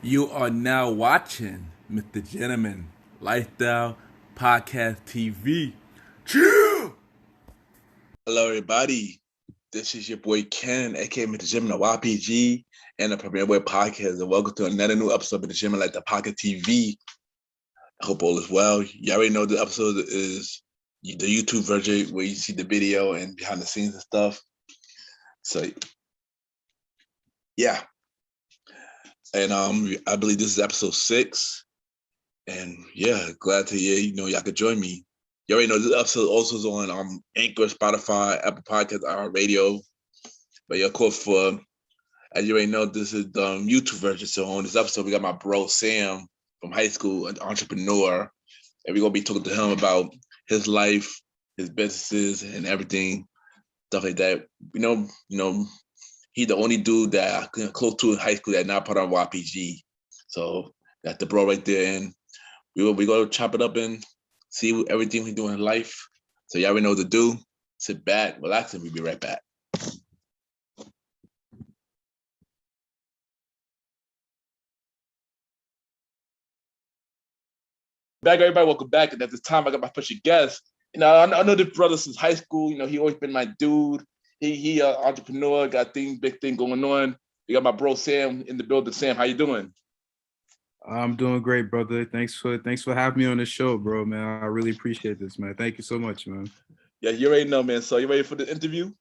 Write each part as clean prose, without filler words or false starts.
You are now watching MrGentleman Lifestyle Podcast TV. Chill! Hello, everybody. This is your boy Ken, aka Mr. Gym, the YPG, and the Premier Boy Podcast. And welcome to another new episode of the Gym Like the Pocket TV. I hope all is well. You already know the episode is the YouTube version where you see the video and behind the scenes and stuff. So, yeah. And I believe this is episode 6. And yeah, glad to hear, y'all could join me. You already know this episode also is on Anchor, Spotify, Apple Podcasts, Radio. But yeah, of course, as you already know, this is the YouTube version. So on this episode, we got my bro Sam from high school, an entrepreneur, and we're gonna be talking to him about his life, his businesses, and everything, stuff like that. He's the only dude that I came close to in high school that's not part of YPG. So that's the bro right there, and we gonna chop it up and see everything we do in life. So y'all already know what to do. Sit back, relax, and we'll be right back. Back, everybody, welcome back. And at this time, I got my special guest. I know this brother since high school. He always been my dude. He entrepreneur, got big thing going on. We got my bro Sam in the building. Sam, how you doing? I'm doing great, brother. Thanks for having me on the show, bro, man. I really appreciate this, man. Thank you so much, man. Yeah, you already know, man. So you ready for the interview?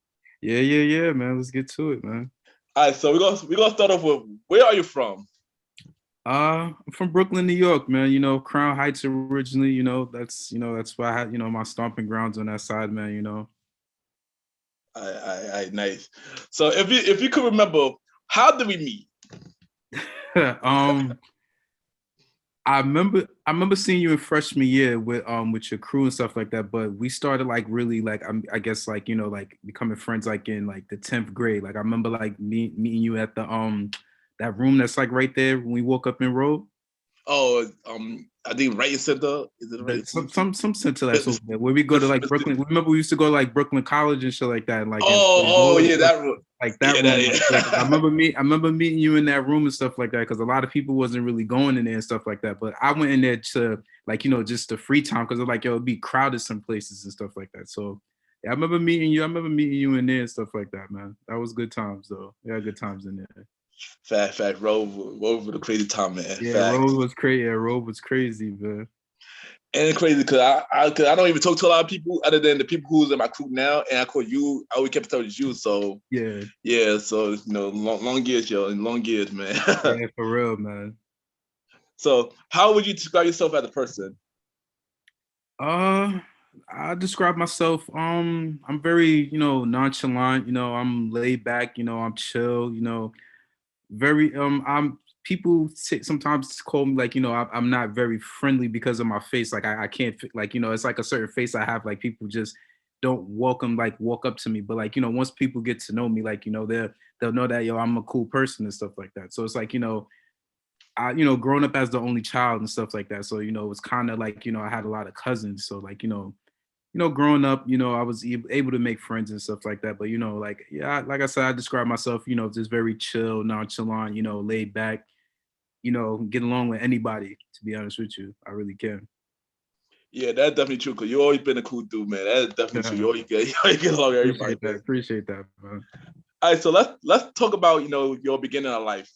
Yeah, man. Let's get to it, man. All right, so we're gonna start off with, where are you from? I'm from Brooklyn, New York, man. Crown Heights originally. That's why I had my stomping grounds on that side, man. Nice. So if you could remember, how did we meet? I remember seeing you in freshman year with your crew and stuff like that, but we started like really like I guess like like becoming friends like in like the 10th grade. Like I remember like meeting you at the that room that's like right there when we woke up in road. Oh, I think Writing Center. Is it right? Some center that's over there where we go to like Brooklyn. Remember we used to go to like Brooklyn College and shit like that. And like yeah, that room. Like that room. Like, I remember meeting you in that room and stuff like that because a lot of people wasn't really going in there and stuff like that. But I went in there to like just the free time because like it'd be crowded some places and stuff like that. So yeah, I remember meeting you. In there and stuff like that, man. That was good times though. We had good times in there. Fact. Road was a crazy time, man. Yeah, Road was crazy. Yeah, Road was crazy, man. And it's crazy because I don't even talk to a lot of people other than the people who's in my crew now, and I call you. I always kept telling you. So yeah. So long years, yo, and long years, man. Yeah, for real, man. So how would you describe yourself as a person? I describe myself. I'm very nonchalant. I'm laid back. I'm chill. Very I'm people sometimes call me like I'm not very friendly because of my face. Like I can't like it's like a certain face I have. Like people just don't walk up to me. But like once people get to know me, like they'll know that I'm a cool person and stuff like that. So it's like I growing up as the only child and stuff like that. So it's kind of like I had a lot of cousins. So like growing up, I was able to make friends and stuff like that. But, like I said, I describe myself, just very chill, nonchalant, laid back, get along with anybody, to be honest with you. I really can. Yeah, that's definitely true. Because you always been a cool dude, man. That's definitely true. You always get along with everybody. Appreciate that, man. All right, so let's talk about, your beginning of life.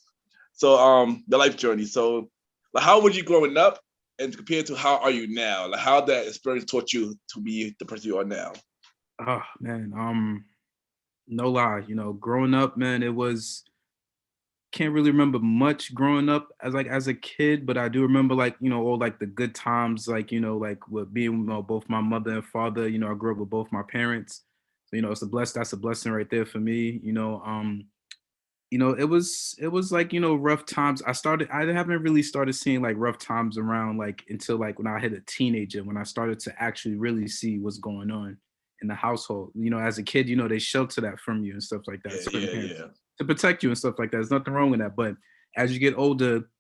So the life journey. So like, how were you growing up? And compared to how are you now? Like how that experience taught you to be the person you are now? Oh man, no lie, growing up, man, it was can't really remember much growing up as a kid, but I do remember like, all like the good times, like, like with being both my mother and father, I grew up with both my parents. So, that's a blessing right there for me. It was like rough times. I haven't really started seeing like rough times around like until like when I hit a teenager, when I started to actually really see what's going on in the household. As a kid, they shelter that from you and stuff like that. Yeah. To protect you and stuff like that. There's nothing wrong with that. But as you get older,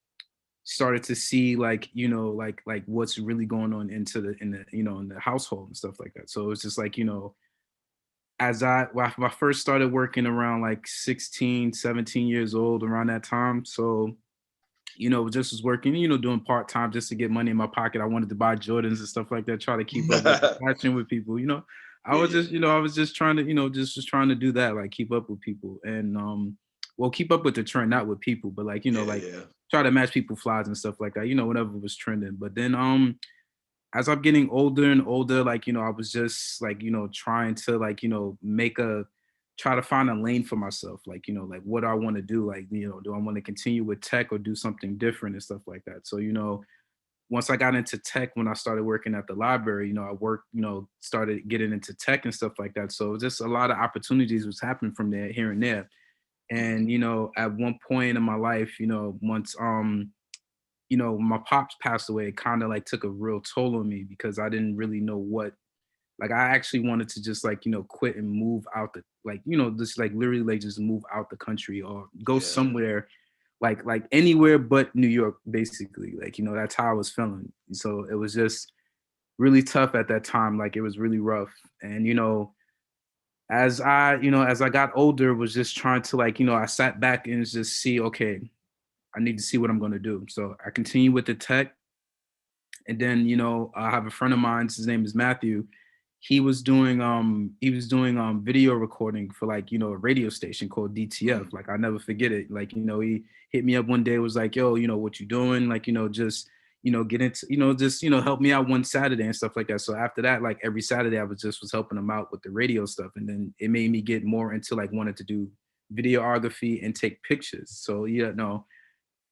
started to see like like what's really going on in the household and stuff like that. So it's just like as when I first started working around like 16, 17 years old, around that time. So, just was working, doing part-time just to get money in my pocket. I wanted to buy Jordans and stuff like that, try to keep up with the fashion with people, I was just, I was just trying to, just trying to do that, like keep up with people and, well, keep up with the trend, not with people, but like, try to match people flies and stuff like that, whatever was trending. But then, as I'm getting older and older, like, I was just like, trying to like, try to find a lane for myself. Like, like what do I want to do? Like, do I want to continue with tech or do something different and stuff like that? So, once I got into tech, when I started working at the library, I worked, started getting into tech and stuff like that. So just a lot of opportunities was happening from there, here and there. And, at one point in my life, once, my pops passed away, it kind of like took a real toll on me because I didn't really know what, like I actually wanted to just like, quit and move out the, like, just like literally like just move out the country or go somewhere like anywhere but New York, basically. Like, that's how I was feeling. So it was just really tough at that time. Like it was really rough. And, as I got older, was just trying to like, I sat back and just see, okay, I need to see what I'm going to do. So I continued with the tech. And then, I have a friend of mine, his name is Matthew. He was doing video recording for like, a radio station called DTF. Like I never forget it. Like, he hit me up one day, was like, yo, what you doing? Like, just, get into, just, help me out one Saturday and stuff like that. So after that, like every Saturday I was helping him out with the radio stuff. And then it made me get more into like wanted to do videography and take pictures. So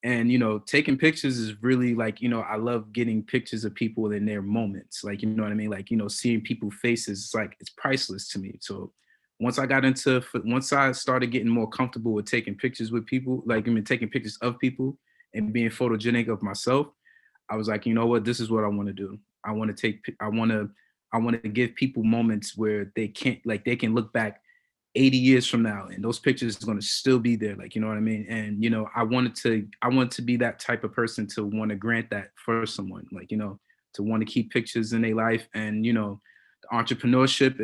and taking pictures is really like, I love getting pictures of people in their moments, like, what I mean, like, seeing people's faces, it's like it's priceless to me. So once I started getting more comfortable with taking pictures with people, like taking pictures of people and being photogenic of myself, I was like, you know what, this is what I want to do. I want to give people moments where they can look back 80 years from now and those pictures are going to still be there, like, you know what I mean? And I wanted to be that type of person to want to grant that for someone, like, to want to keep pictures in their life. And the entrepreneurship,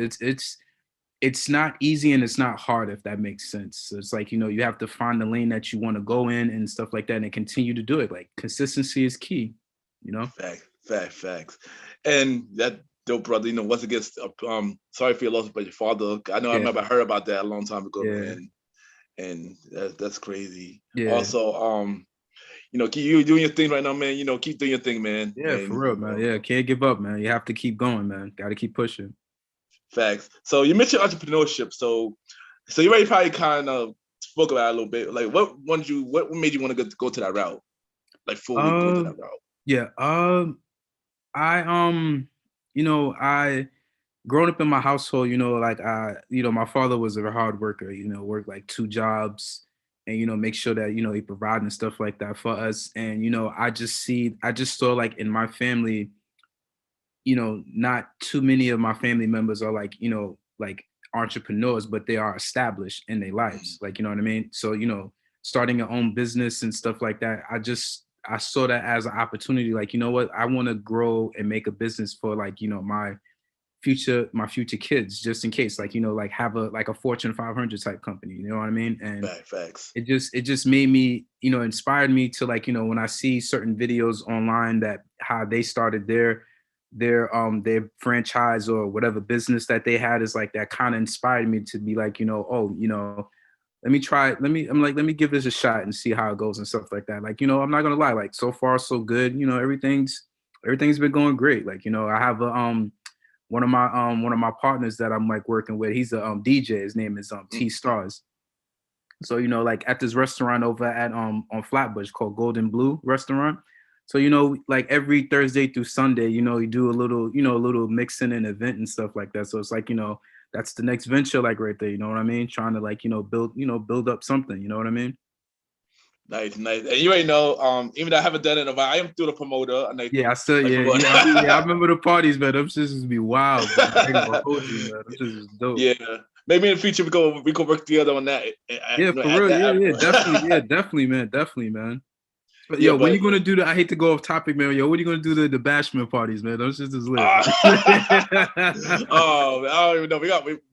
it's not easy and it's not hard, if that makes sense. So it's like, you have to find the lane that you want to go in and stuff like that and continue to do it. Like consistency is key, Facts. And that dope, brother, once again, sorry for your loss, but your father, I know, I remember I heard about that a long time ago, man. And that's crazy. Also, keep you doing your thing right now, man. Keep doing your thing, man. For real, man. Can't give up, man. You have to keep going, man. Got to keep pushing. Facts. So you mentioned entrepreneurship. So you already probably kind of spoke about it a little bit. Like, what made you want to go to that route? Like, fully go to that route? Yeah. I growing up in my household, like my father was a hard worker, worked like 2 jobs and, make sure that, he provided and stuff like that for us. And, I just saw like in my family, not too many of my family members are like, like entrepreneurs, but they are established in their lives. Like, you know what I mean? So, starting your own business and stuff like that, I saw that as an opportunity. Like, you know what, I want to grow and make a business for like, my future kids, just in case, like, like have a Fortune 500 type company, you know what I mean? And facts. It just made me, inspired me to like, when I see certain videos online that how they started their franchise or whatever business that they had, is like that kind of inspired me to be like, let me give this a shot and see how it goes and stuff like that. Like, I'm not gonna lie, like so far so good. Everything's been going great. Like, I have one of my partners that I'm like working with. He's a DJ. His name is T Stars. So, like at this restaurant over at on Flatbush called Golden Blue Restaurant. So, like every Thursday through Sunday, you do a little mixing and event and stuff like that. So it's like, that's the next venture, like right there. You know what I mean? Trying to like, build up something. You know what I mean? Nice. And you already know, even though I haven't done it in a while, I am still the promoter. I remember the parties, man. Them shits be wild. Them shits is dope. Yeah. Maybe in the future we can work together on that. Yeah, for real. Yeah, definitely. Yeah, definitely, man. But Yeah, yo, when but you gonna do the? I hate to go off topic, man. Yo, when you gonna do the bashment parties, man? Those just as lit. oh, I don't even know.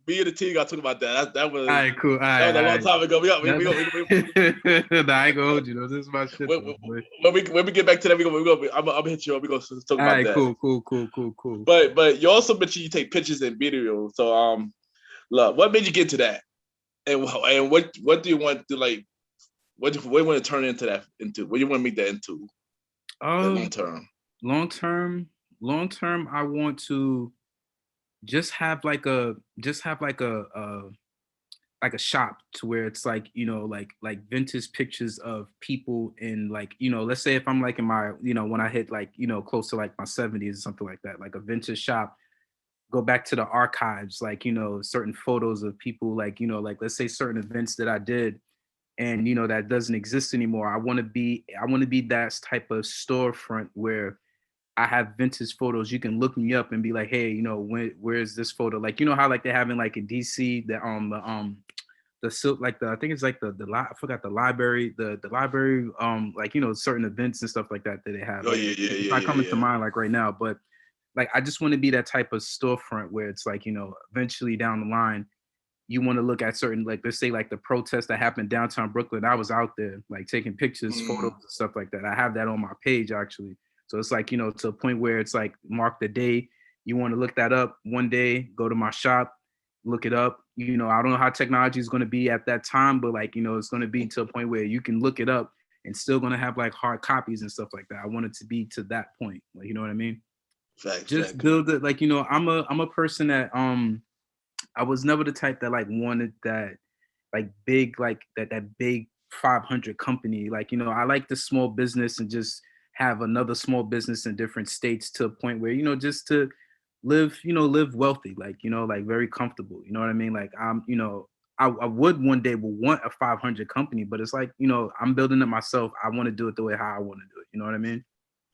Me and the team got to talk about that. That was All right, cool. All that right, was a long time ago. Nah, I ain't gonna hold you. Though. This is my shit. Though, When we get back to that, I'm gonna hit you up. We gonna talk all about right, that. Cool. But you also mentioned you take pictures and videos. So look, what made you get to that? And what do you want to like? What do you want to turn into that into? What do you want to make that into? Long term. Long term, I want to just have like a like a shop to where it's like, you know, like vintage pictures of people in, like, you know, let's say if I'm like in my, you know, when I hit like, you know, close to like my 70s or something like that, like a vintage shop, go back to the archives, like, you know, certain photos of people, like, you know, like let's say certain events that I did, and you know that doesn't exist anymore. I want to be that type of storefront where I have vintage photos. You can look me up and be like, hey, you know, where is this photo? Like, you know how like they're having like in DC the silk, like the, I think it's like I forgot, the library, the library, like, you know, certain events and stuff like that that they have. Oh Like, yeah, it's not coming to mind like right now, but like I just want to be that type of storefront where it's like, you know, eventually down the line, you want to look at certain, like let's say like the protest that happened downtown Brooklyn. I was out there like taking pictures, photos and stuff like that. I have that on my page actually. So it's like, you know, to a point where it's like mark the day. You want to look that up one day, go to my shop, look it up. You know, I don't know how technology is going to be at that time, but like, you know, it's going to be to a point where you can look it up and still going to have like hard copies and stuff like that. I want it to be to that point. Like, you know what I mean? Just build it. Like, you know, I'm a person that, I was never the type that like wanted that like big, like that big 500 company. Like, you know, I like the small business and just have another small business in different states to a point where, you know, just to live, you know, live wealthy, like, you know, like very comfortable. You know what I mean? Like you know, I would one day will want a 500 company, but it's like, you know, I'm building it myself. I want to do it the way how I want to do it. You know what I mean?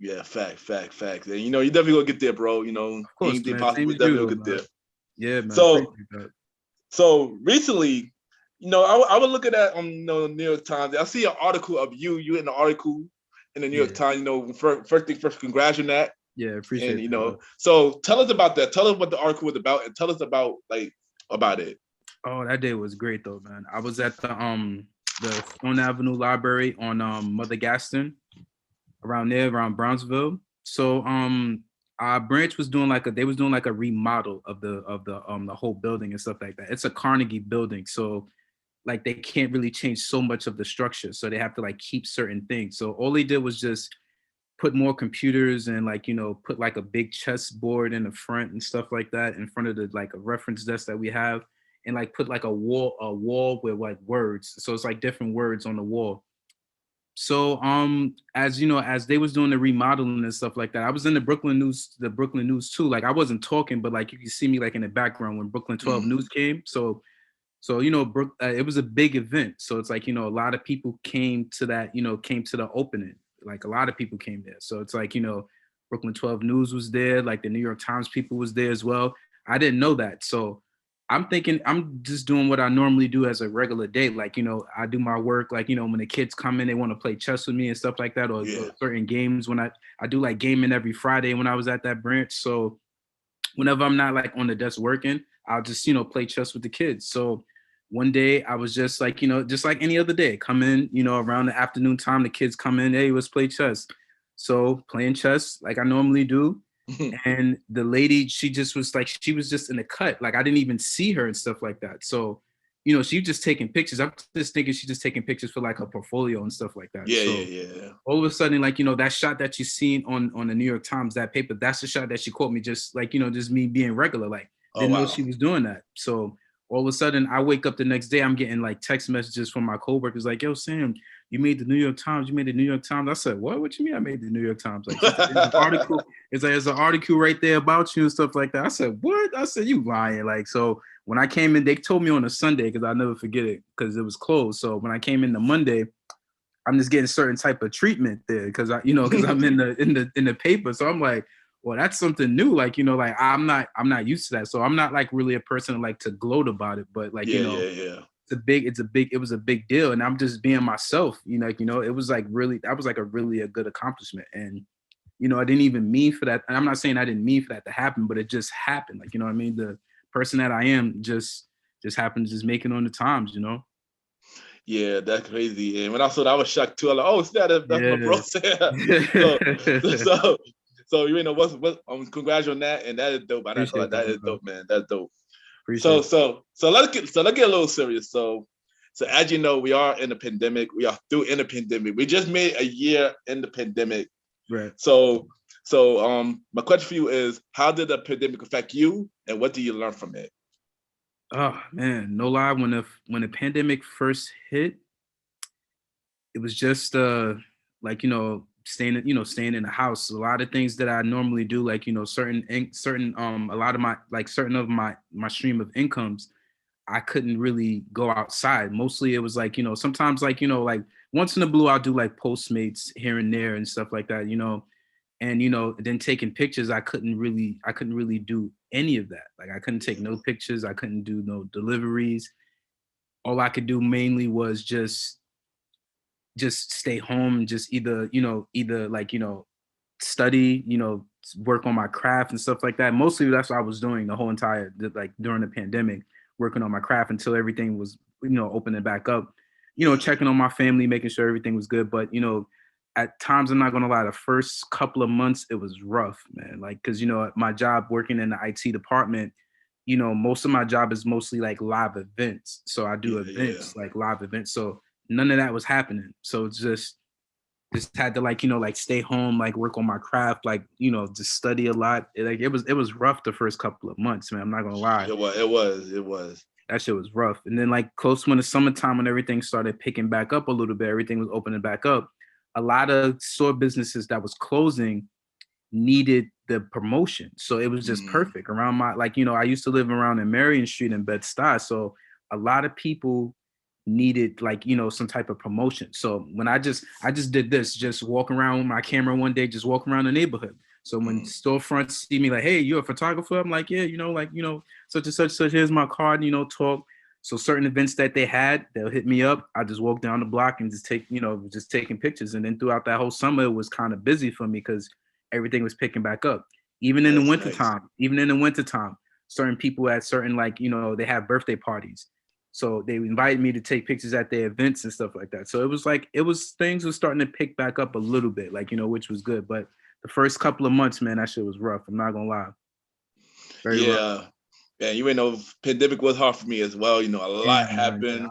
Yeah, fact. And you know, you definitely gonna get there, bro. You know, Of course, anything man. possible, Same you as you, definitely though, gonna get man. there. Yeah, man. So Appreciate that. so recently, you know, I was looking at you know, New York Times. I see an article of you in the article in the New York Times. You know, first thing first, congrats on that. Yeah, appreciate And that. you know, so tell us about that. Tell us what the article was about, and tell us about about it. Oh, that day was great though, man. I was at the Stone Avenue Library on Mother Gaston, around there, around Brownsville. So our branch was doing like a remodel of the whole building and stuff like that. It's a Carnegie building, so like they can't really change so much of the structure, so they have to like keep certain things. So all they did was just put more computers and, like, you know, put like a big chessboard in the front and stuff like that in front of the like a reference desk that we have, and like put like a wall with like words, so it's like different words on the wall. So as you know, as they was doing the remodeling and stuff like that, I was in the Brooklyn News too. Like I wasn't talking, but like you can see me like in the background when Brooklyn 12 News came. So you know, it was a big event. So it's like, you know, a lot of people came to that, you know, came to the opening. Like a lot of people came there. So it's like, you know, Brooklyn 12 News was there, like the New York Times people was there as well. I didn't know that. So I'm thinking I'm just doing what I normally do as a regular day. Like, you know, I do my work, like, you know, when the kids come in, they want to play chess with me and stuff like that, or certain games. When I do like gaming every Friday when I was at that branch. So whenever I'm not like on the desk working, I'll just, you know, play chess with the kids. So one day I was just like, you know, just like any other day, come in, you know, around the afternoon time, the kids come in, hey, let's play chess. So playing chess like I normally do. And the lady, she just was like, she was just in the cut. Like I didn't even see her and stuff like that. So, you know, she just taking pictures. I'm just thinking she's just taking pictures for like her portfolio and stuff like that. Yeah. All of a sudden, like, you know, that shot that you seen on the New York Times, that paper, that's the shot that she caught me, just like, you know, just me being regular, like didn't know she was doing that. So all of a sudden I wake up the next day, I'm getting like text messages from my coworkers like, yo, Sam, you made the New York Times. You made the New York Times. I said, what you mean I made the New York Times? Like, there's an article. It's like, there's an article right there about you and stuff like that. I said, what? I said, you lying. Like, so when I came in, they told me on a Sunday, because I'll never forget it, because it was closed. So when I came in the Monday, I'm just getting certain type of treatment there because because I'm in the paper. So I'm like, well, that's something new. Like, you know, like I'm not used to that. So I'm not like really a person like to gloat about it, but like, yeah. it was a big deal, and I'm just being myself, it was like really, that was like a good accomplishment. And I didn't even mean for that, and I'm not saying I didn't mean for that to happen, but it just happened. Like, what I mean, the person that I am just happened to just make it on the times. Yeah, that's crazy. And when I saw that, I was shocked too. I'm like, oh, that's my bro. so, so, so congrats on that, and that is dope. I'm not gonna lie, that is dope, man. That's dope. Appreciate so let's get a little serious. So as you know, we are in the pandemic. We are through in the pandemic. We just made a year in the pandemic. Right. So my question for you is, how did the pandemic affect you, and what do you learn from it? Oh man, no lie. When the pandemic first hit, it was just like staying in the house. A lot of things that I normally do, like certain a lot of my certain of my stream of incomes, I couldn't really go outside. Mostly it was like sometimes like once in a blue I'll do like Postmates here and there and stuff like that. And then taking pictures, I couldn't really do any of that. Like I couldn't take no pictures, I couldn't do no deliveries. All I could do mainly was just stay home and just either like study, work on my craft and stuff like that. Mostly that's what I was doing the whole entire like during the pandemic, working on my craft until everything was opening back up, checking on my family, making sure everything was good. But at times, I'm not gonna lie, the first couple of months it was rough, man. Like, cause my job working in the IT department, most of my job is mostly like live events. So I do events, like live events. So none of that was happening. So it's just had to like stay home, like work on my craft, like just study a lot. It was rough the first couple of months, man. I'm not gonna lie. It was. That shit was rough. And then like close when the summertime, when everything started picking back up a little bit, everything was opening back up. A lot of store businesses that was closing needed the promotion. So it was just perfect around my, I used to live around in Marion Street in Bed-Stuy. So a lot of people needed some type of promotion. So when I just did this, just walk around with my camera one day, just walk around the neighborhood. So when storefronts see me like, hey, you're a photographer? I'm like, yeah, such and such, here's my card, talk. So certain events that they had, they'll hit me up. I just walk down the block and just taking pictures. And then throughout that whole summer, it was kind of busy for me because everything was picking back up. Even in the wintertime, certain people at certain they have birthday parties. So they invited me to take pictures at their events and stuff like that. So things were starting to pick back up a little bit, which was good. But the first couple of months, man, that shit was rough. I'm not gonna lie. Very rough. Yeah, pandemic was hard for me as well. A lot happened.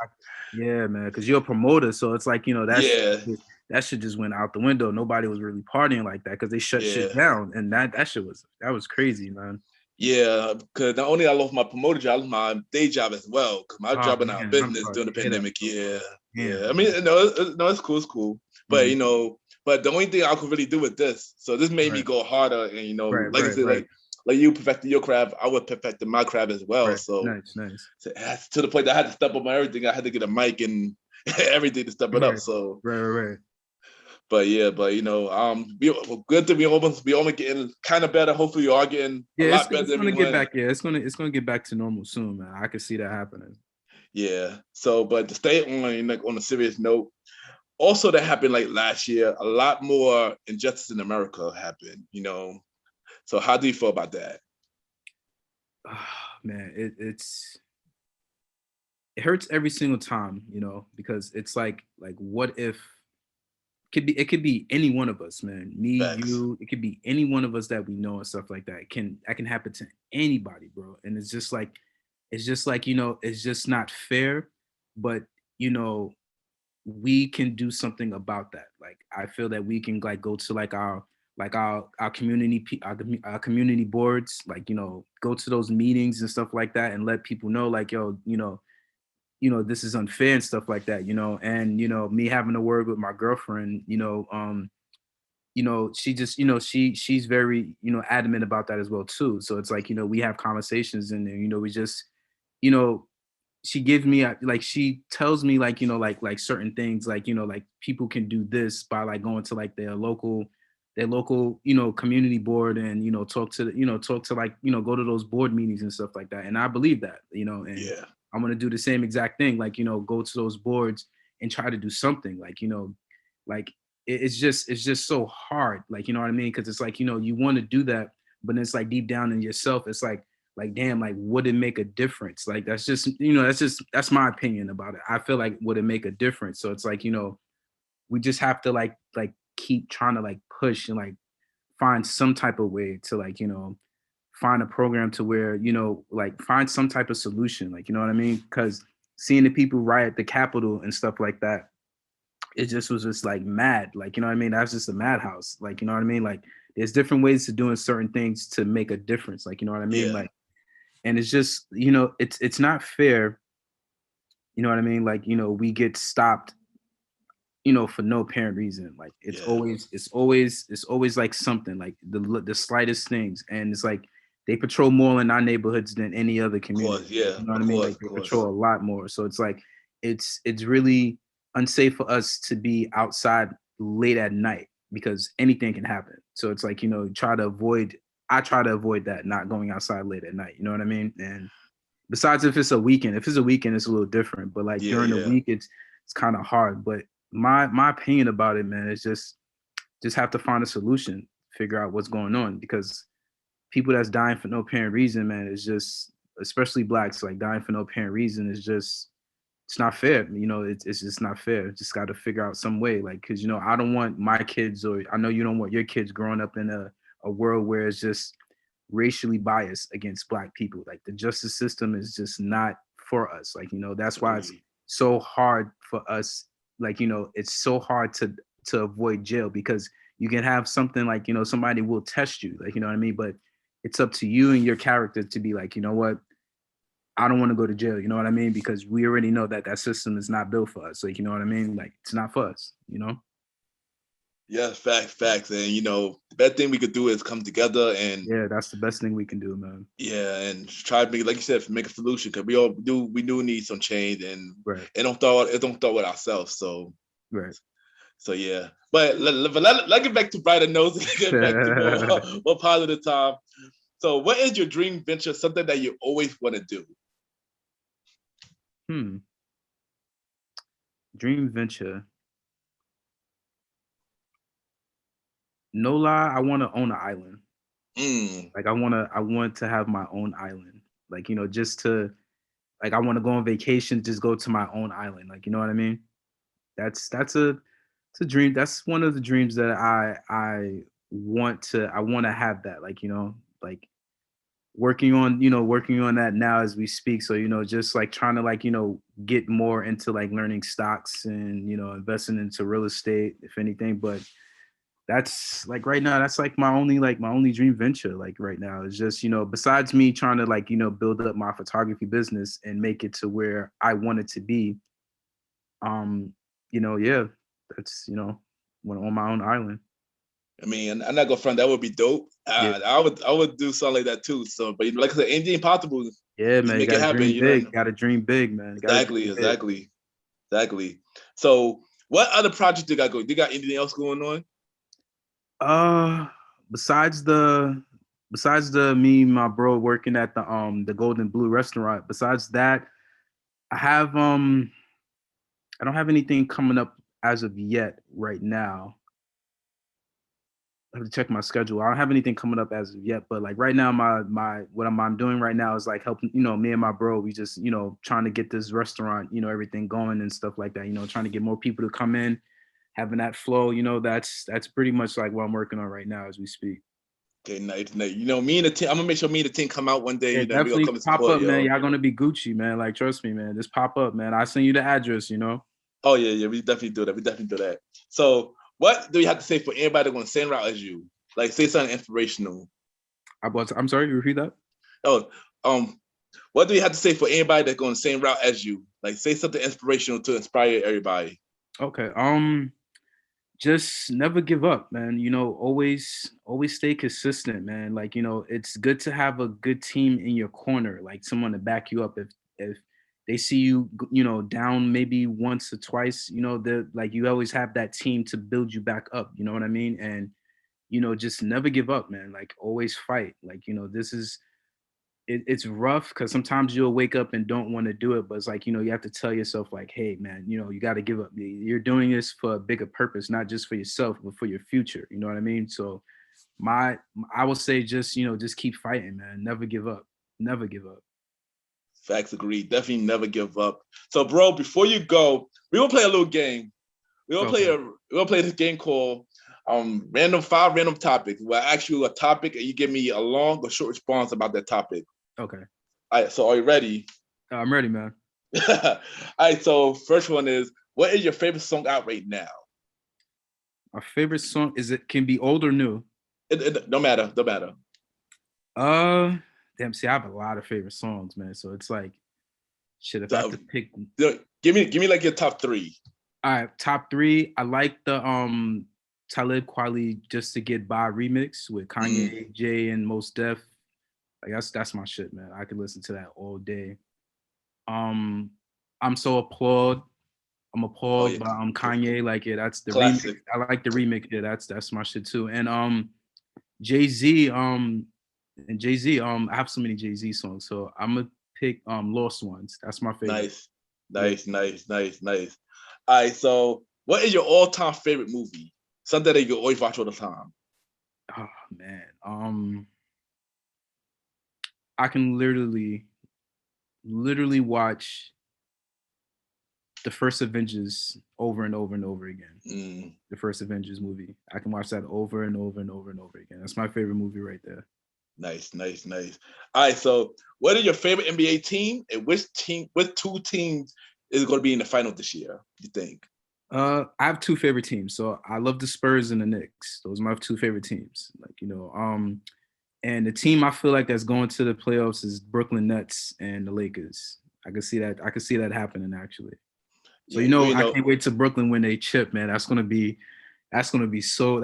Man, because you're a promoter, so it's like that shit just went out the window. Nobody was really partying like that because they shut shit down, and that shit was crazy, man. Yeah, because not only I lost my promoter job, I lost my day job as well. Because my job in our business during the pandemic. Yeah. I mean, it's cool. But but the only thing I could really do with this, so this made me go harder, and I said, like you perfected your craft, I would perfect my craft as well. Right. So nice. To the point that I had to step up on everything. I had to get a mic and everything to step it up. So right. But good to be almost getting kind of better. Hopefully, you are getting a lot better. It's gonna get back. Yeah, it's gonna get back to normal soon, man. I can see that happening. Yeah. So, but to stay on a serious note, also that happened like last year. A lot more injustice in America happened. So how do you feel about that? Man, it hurts every single time, because it's like what if it could be any one of us, man. Me, Facts. You, it could be any one of us that we know and stuff like that. That can happen to anybody, bro. And it's just like it's just not fair, but we can do something about that. Like I feel that we can go to our community boards, go to those meetings and stuff like that and let people know this is unfair and stuff like that, and me having a word with my girlfriend, she just, she's very, adamant about that as well too. So it's like, we have conversations and, we just, she gives me she tells me certain things, people can do this by going to their local, community board and, talk to go to those board meetings and stuff like that. And I believe that, and I'm gonna do the same exact thing. Like, go to those boards and try to do something. Like, like it's just so hard. Like, you know what I mean? Because it's like, you want to do that, but it's like deep down in yourself, it's like damn, like would it make a difference? Like that's just, that's my opinion about it. I feel like would it make a difference? So it's like, we just have to like keep trying to like push and like find some type of way to like, find a program to where, like find some type of solution. Like, you know what I mean? Because seeing the people riot the Capitol and stuff like that, it just was just like mad. Like, you know what I mean? That's just a madhouse. Like, you know what I mean? Like there's different ways to doing certain things to make a difference. Like, you know what I mean? Yeah. Like, and it's just, it's not fair. You know what I mean? Like, we get stopped, for no apparent reason. Like it's Yeah. always like something like the slightest things. And it's like they patrol more in our neighborhoods than any other community. Of course, yeah. You know what Of I mean? course, Like of they course. patrol a lot more. So it's like it's really unsafe for us to be outside late at night because anything can happen. So it's like, I try to avoid that, not going outside late at night. You know what I mean? And besides if it's a weekend, it's a little different. But like Yeah, during the yeah. week, it's kind of hard. But my opinion about it, man, is just have to find a solution, figure out what's going on, because people that's dying for no apparent reason, man, is just, especially blacks, like dying for no apparent reason is just, it's not fair. It's just not fair. Just got to figure out some way, like, because I don't want my kids, or I know you don't want your kids growing up in a world where it's just racially biased against black people. Like the justice system is just not for us. Like, that's why it's so hard for us. Like, it's so hard to avoid jail, because you can have something like, somebody will test you, like, you know what I mean? But it's up to you and your character to be like, you know what? I don't want to go to jail. You know what I mean? Because we already know that system is not built for us. Like, you know what I mean? Like, it's not for us, Yeah, facts. And the best thing we could do is come together and Yeah, that's the best thing we can do, man. yeah, and try to make, like you said, make a solution, because we do need some change, and Right. it don't start with ourselves. So Right. yeah. But let's get back to brighter notes. Let's get back to more positive time. So what is your dream venture? Something that you always want to do? Dream venture. No lie, I want to own an island. Like I want to have my own island. Like, just to, like, I want to go on vacation, just go to my own island. Like, you know what I mean? That's it's a dream. That's one of the dreams that I want to have that. Like, like working on that now as we speak. So, just like trying to like, get more into like learning stocks and, investing into real estate, if anything. But that's like right now, that's like my only dream venture. Like right now is just, besides me trying to like, build up my photography business and make it to where I want it to be. Yeah, that's, want to own my own island. I mean, I'm not gonna front. That would be dope. Yeah. I would do something like that too. So, but like I said, anything possible. Yeah, Just man, you make it gotta happen. dream big. Gotta dream big, man. Exactly. So, what other projects you got going? You got anything else going on? Besides the me and my bro working at the Golden Blue restaurant. Besides that, I don't have anything coming up as of yet right now. I have to check my schedule. I don't have anything coming up as of yet, but like right now, my what I'm doing right now is like helping, me and my bro. We just, trying to get this restaurant, everything going and stuff like that. Trying to get more people to come in, having that flow. That's pretty much like what I'm working on right now as we speak. Okay, nice. Me and the team. I'm gonna make sure me and the team come out one day. Yeah, We gonna definitely come and pop support, up, yo. man. Y'all gonna be Gucci, man. Like, trust me, man. Just pop up, man. I send you the address. Oh yeah. We definitely do that. So, what do you have to say for anybody going the same route as you? Like, say something inspirational. I'm sorry. You repeat that? Oh, what do you have to say for anybody that's going the same route as you? Like, say something inspirational to inspire everybody. Okay. Just never give up, man. Always stay consistent, man. Like, it's good to have a good team in your corner, like someone to back you up if they see you, down maybe once or twice, they're like, you always have that team to build you back up, you know what I mean? And just never give up, man. Like, always fight. Like, this is it's rough because sometimes you'll wake up and don't want to do it, but it's like, you have to tell yourself like, hey man, you got to give up. You're doing this for a bigger purpose, not just for yourself, but for your future. You know what I mean? So I will say just keep fighting, man. Never give up. Never give up. Facts agreed. Definitely never give up. So, bro, before you go, we will play a little game. We're gonna play this game called five random topics. Where I ask you a topic and you give me a long or short response about that topic. Okay. All right, so are you ready? I'm ready, man. All right, so first one is, what is your favorite song out right now? My favorite song can be old or new? It don't matter. Damn, see, I have a lot of favorite songs, man. So it's like, shit, if I have to pick, give me like your top three. All right, top three. I like the Talib Kweli Just to Get By remix with Kanye, Jay, and Mos Def. Like that's my shit, man. I could listen to that all day. I'm so appalled. I'm appalled by Kanye. Like, yeah, that's the classic. Remix. I like the remix. Yeah, that's my shit too. And Jay-Z, I have so many Jay-Z songs. So I'm gonna pick Lost Ones. That's my favorite. Nice. All right, so what is your all-time favorite movie? Something that you always watch all the time. Oh man. I can literally watch the first Avengers over and over and over again. The first Avengers movie. I can watch that over and over and over and over again. That's my favorite movie right there. Nice. All right, so what is your favorite NBA team, and which two teams is going to be in the final this year, you think? I have two favorite teams. So I love the Spurs and the Knicks. Those are my two favorite teams. Like, and the team I feel like that's going to the playoffs is Brooklyn Nets and the Lakers. I can see that happening actually. So I can't wait till Brooklyn win a chip, man. That's gonna be so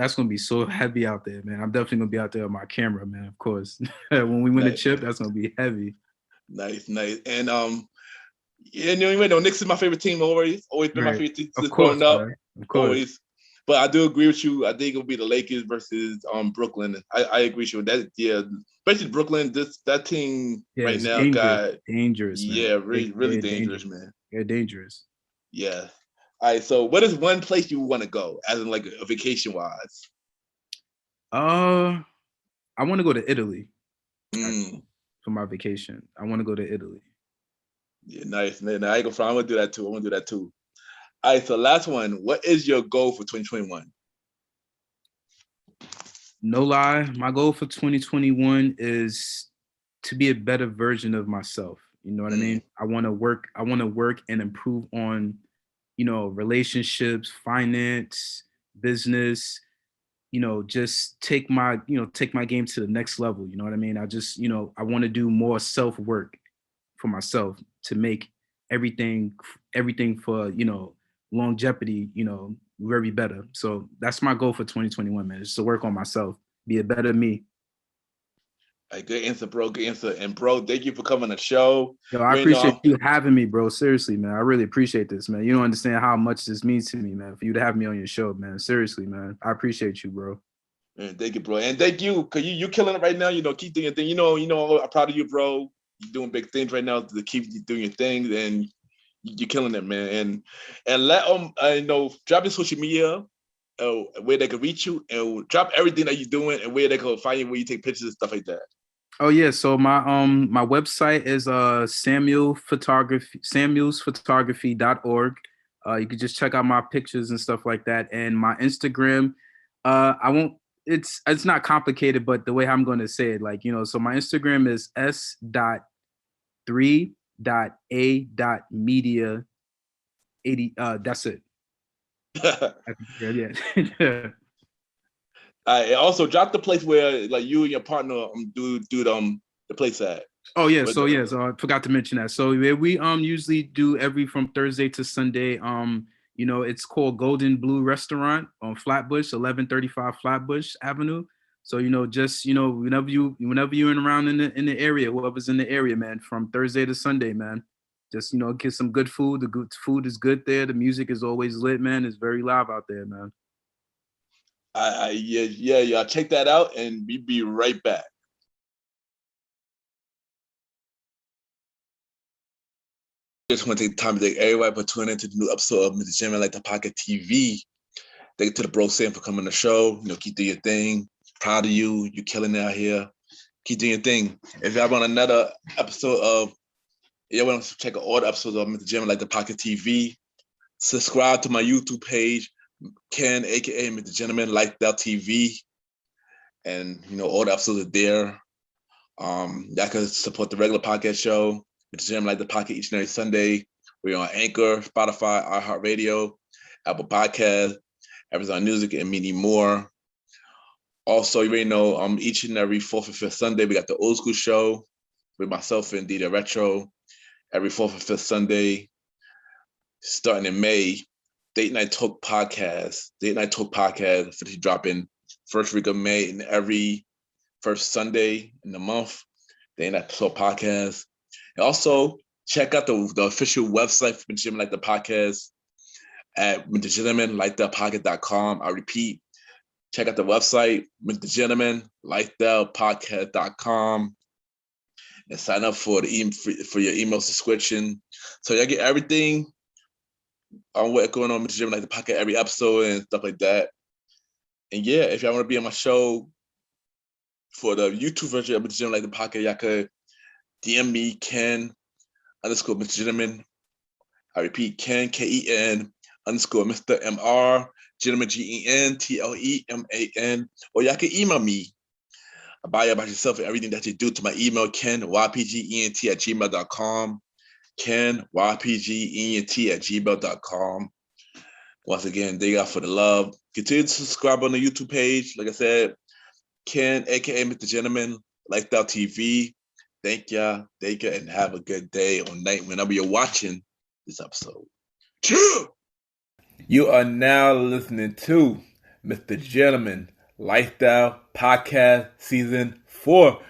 heavy out there, man. I'm definitely gonna be out there with my camera, man. Of course, when we win a chip, that's gonna be heavy. Nice, and Knicks is my favorite team always been my favorite team since growing up, always. But I do agree with you. I think it'll be the Lakers versus Brooklyn. I agree with you. That especially Brooklyn. That team right now dangerous, man. Yeah, really dangerous, man. They're dangerous. Yeah. All right. So, what is one place you want to go, as in like a vacation wise? I want to go to Italy for my vacation. I want to go to Italy. Yeah, nice. Man, I ain't gonna front. I want to do that too. All right. So, last one. What is your goal for 2021? No lie, my goal for 2021 is to be a better version of myself. You know what I mean? I want to work and improve on, relationships, finance, business, just take my game to the next level. You know what I mean? I want to do more self-work for myself to make everything for, longevity, very better. So that's my goal for 2021, man, is to work on myself, be a better me. Good answer, bro. Good answer. And bro, thank you for coming on the show. Yo, I appreciate you having me, bro. Seriously, man. I really appreciate this, man. You don't understand how much this means to me, man, for you to have me on your show, man. Seriously, man. I appreciate you, bro. Man, thank you, bro. And thank you, because you killing it right now. Keep doing your thing. I'm proud of you, bro. You're doing big things right now to keep doing your things, and you're killing it, man. And let them drop your social media, where they can reach you, and drop everything that you're doing and where they can find you, where you take pictures and stuff like that. Oh yeah, so my website is samuelsphotography.org. You can just check out my pictures and stuff like that. And my Instagram, it's not complicated, but the way I'm going to say it, so my Instagram is s.3.a.media 80. That's it. Yeah. And also drop the place where like you and your partner do the place at. Oh yeah, so I forgot to mention that. So we usually do every from Thursday to Sunday. It's called Golden Blue Restaurant on Flatbush, 1135 Flatbush Avenue. So whenever you're around in the area, whoever's in the area, man, from Thursday to Sunday, man, just get some good food. The good food is good there. The music is always lit, man. It's very live out there, man. Yeah. Check that out, and we be right back. Just want to take the time to thank everybody for tuning in to the new episode of Mr. Gentleman Like the Pocket TV. Thank you to the bro Sam for coming on the show. Keep doing your thing. Proud of you. You killing it out here. Keep doing your thing. If y'all want another episode of, y'all want to check out all the episodes of Mr. Gentleman Like the Pocket TV, subscribe to my YouTube page, Ken, aka Mr. Gentleman Like that TV, and all the episodes are there. Y'all can support the regular podcast show, Mr. Gentleman Like the Pocket, each and every Sunday. We're on Anchor, Spotify, iHeartRadio, Apple Podcasts, Amazon Music, and many more. Also, you already know, each and every 4th and 5th Sunday, we got the Old School Show with myself and Dita Retro. Every 4th and 5th Sunday, starting in May, Date Night Talk Podcast. Date Night Talk Podcast officially dropping first week of May, and every first Sunday in the month, Date Night Talk Podcast. And also, check out the official website for Mr. Gentleman Like the Podcast at MrGentlemanLikeThePocket.com. I repeat, check out the website, MrGentlemanLikeThePocket.com, and sign up for your email subscription. So y'all get everything on what's going on with Mr. Gentleman Like the Pocket, every episode and stuff like that. And yeah, if y'all want to be on my show for the YouTube version of Mr. Gentleman Like the Pocket, y'all could DM me, Ken _Mr. Gentleman. I repeat, Ken, Ken _Mr. MR, Gentleman GENTLEMAN, or y'all can email me about yourself and everything that you do to my email, KenYPGENT@gmail.com. KenYPGENT@gmail.com. Once again, thank y'all for the love. Continue to subscribe on the YouTube page. Like I said, Ken, aka Mr. Gentleman, Like that TV. Thank ya, and have a good day or night whenever you're watching this episode. You are now listening to Mr. Gentleman Lifestyle Podcast Season 4.